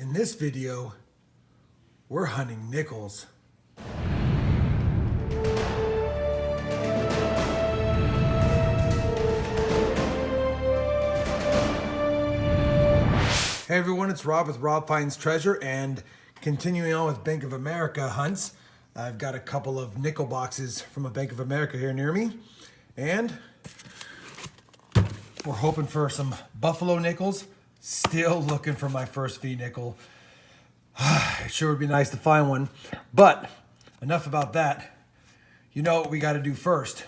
In this video, we're hunting nickels. Hey everyone, it's Rob with Rob Finds Treasure, and continuing on with Bank of America hunts. I've got a couple of nickel boxes from a Bank of America here near me, and we're hoping for some buffalo nickels. Still looking for my first V nickel. It sure would be nice to find one, but enough about that. You know what we got to do first?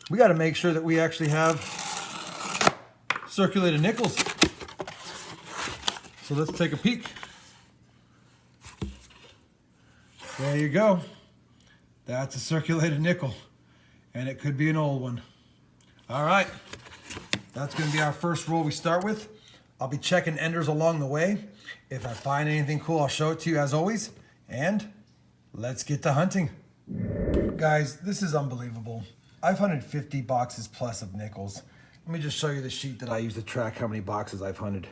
We got to make sure that we actually have circulated nickels. So let's take a peek. There you go. That's a circulated nickel, and it could be an old one. All right, that's going to be our first roll we start with. I'll be checking enders along the way. If I find anything cool, I'll show it to you as always. And let's get to hunting. Guys, this is unbelievable. I've hunted 50 boxes plus of nickels. Let me just show you the sheet that I use to track how many boxes I've hunted.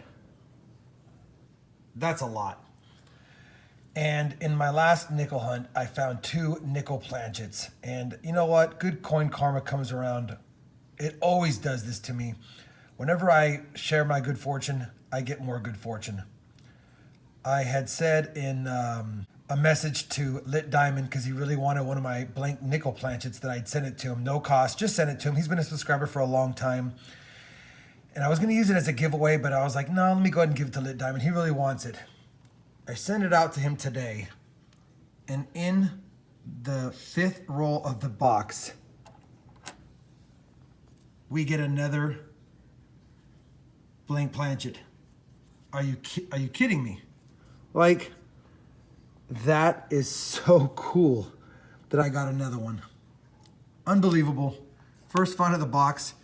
That's a lot. And in my last nickel hunt, I found 2 nickel planchets. And you know what? Good coin karma comes around. It always does this to me. Whenever I share my good fortune, I get more good fortune. I had said in a message to Lit Diamond, because he really wanted one of my blank nickel planchets, that I'd send it to him. No cost, just send it to him. He's been a subscriber for a long time. And I was going to use it as a giveaway, but I was like, no, let me go ahead and give it to Lit Diamond. He really wants it. I sent it out to him today. And in the 5th roll of the box, we get another blank planchet. Are you kidding me? Like, that is so cool that I got another one. Unbelievable. First find of the box,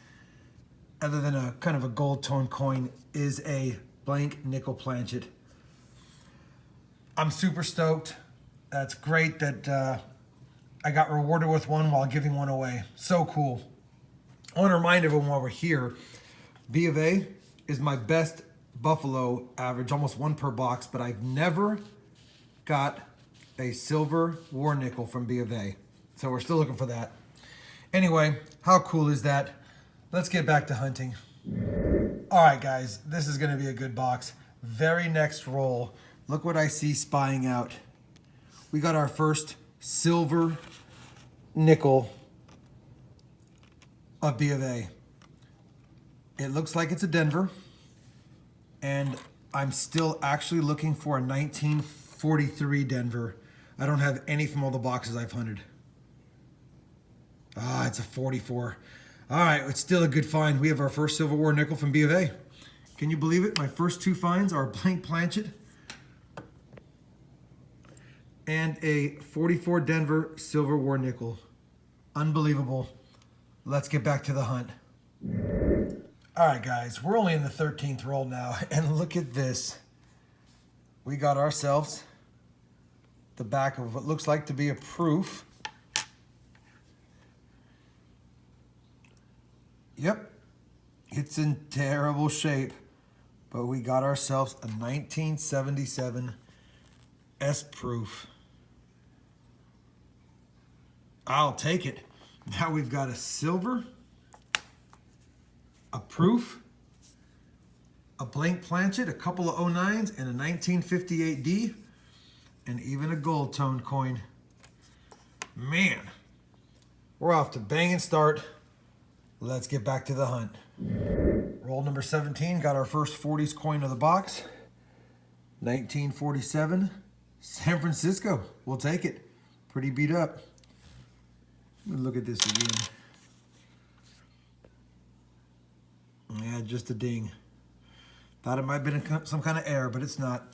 other than a kind of a gold tone coin, is a blank nickel planchet. I'm super stoked. That's great that I got rewarded with one while giving one away. So cool. I want to remind everyone while we're here, B of A is my best buffalo average, almost 1 per box, but I've never got a silver war nickel from B of A. So we're still looking for that. Anyway, how cool is that? Let's get back to hunting. All right, guys, this is going to be a good box. Very next roll. Look what I see spying out. We got our first silver nickel of B of A. It looks like it's a Denver, and I'm still actually looking for a 1943 Denver. I don't have any from all the boxes I've hunted. Ah, it's a 44. All right, it's still a good find. We have our first Silver War nickel from B of A. Can you believe it? My first 2 finds are a blank planchet and a 44 Denver Silver War nickel. Unbelievable. Let's get back to the hunt. All right, guys, we're only in the 13th roll now, and look at this. We got ourselves the back of what looks like to be a proof. Yep, it's in terrible shape, but we got ourselves a 1977 S proof. I'll take it. Now we've got a silver, a proof, a blank planchet, a couple of 09s, and a 1958D, and even a gold tone coin. Man, we're off to bang and start. Let's get back to the hunt. Roll number 17, got our first 40s coin of the box. 1947, San Francisco. We'll take it. Pretty beat up. Look at this again. Yeah, just a ding. Thought it might have been some kind of error, but it's not.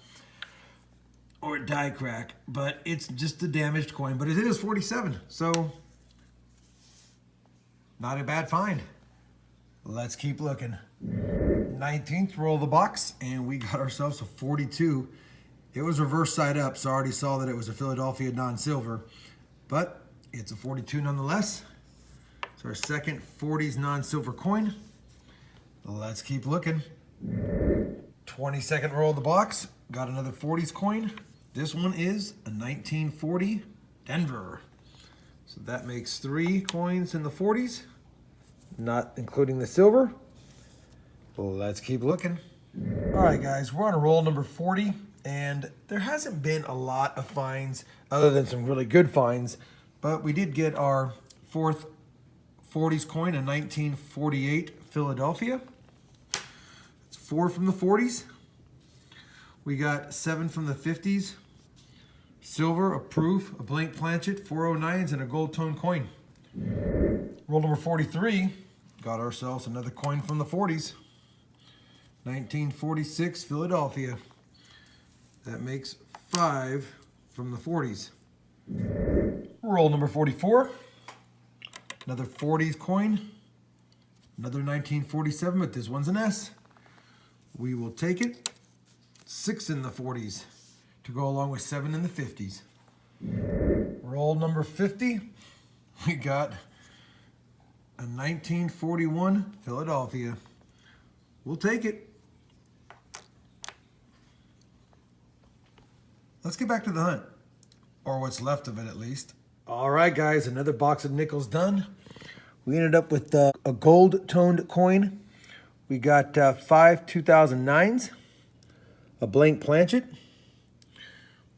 Or a die crack, but it's just a damaged coin. But it is 47, so not a bad find. Let's keep looking. 19th roll of the box, and we got ourselves a 42. It was reverse side up, so I already saw that it was a Philadelphia non-silver, but it's a 42 nonetheless. It's our second 40s non-silver coin. Let's keep looking. 22nd roll of the box. Got another 40s coin. This one is a 1940 Denver. So that makes 3 coins in the 40s, not including the silver. Well, let's keep looking. All right, guys, we're on a roll number 40, and there hasn't been a lot of finds other than some really good finds, but we did get our 4th 40s coin, a 1948 Philadelphia. It's 4 from the 40s. We got 7 from the 50s. Silver, a proof, a blank planchet, 409s, and a gold tone coin. Roll number 43, got ourselves another coin from the 40s. 1946 Philadelphia. That makes 5 from the 40s. Roll number 44, another 40s coin. Another 1947, but this one's an S. We will take it. 6 in the 40s. To go along with 7 in the 50s. Roll number 50, we got a 1941 Philadelphia. We'll take it. Let's get back to the hunt, or what's left of it at least. All right, guys, another box of nickels done. We ended up with a gold-toned coin. We got 5 2009s, a blank planchet.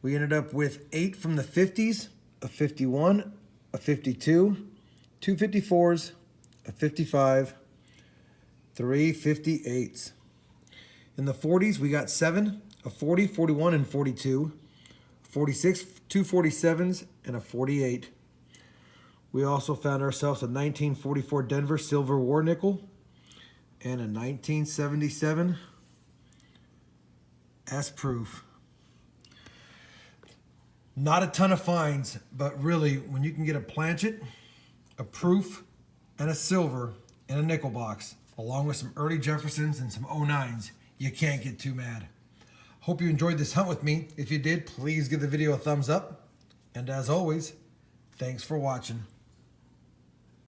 We ended up with 8 from the 50s, a 51, a 52, 2 54s, a 55, 3 58s. In the 40s, we got 7, a 40, 41, and 42, 46, 2 47s, and a 48. We also found ourselves a 1944 Denver Silver War nickel and a 1977 S-proof. Not a ton of finds, but really, when you can get a planchet, a proof, and a silver in a nickel box, along with some early Jeffersons and some 09s, you can't get too mad. Hope you enjoyed this hunt with me. If you did, please give the video a thumbs up. And as always, thanks for watching.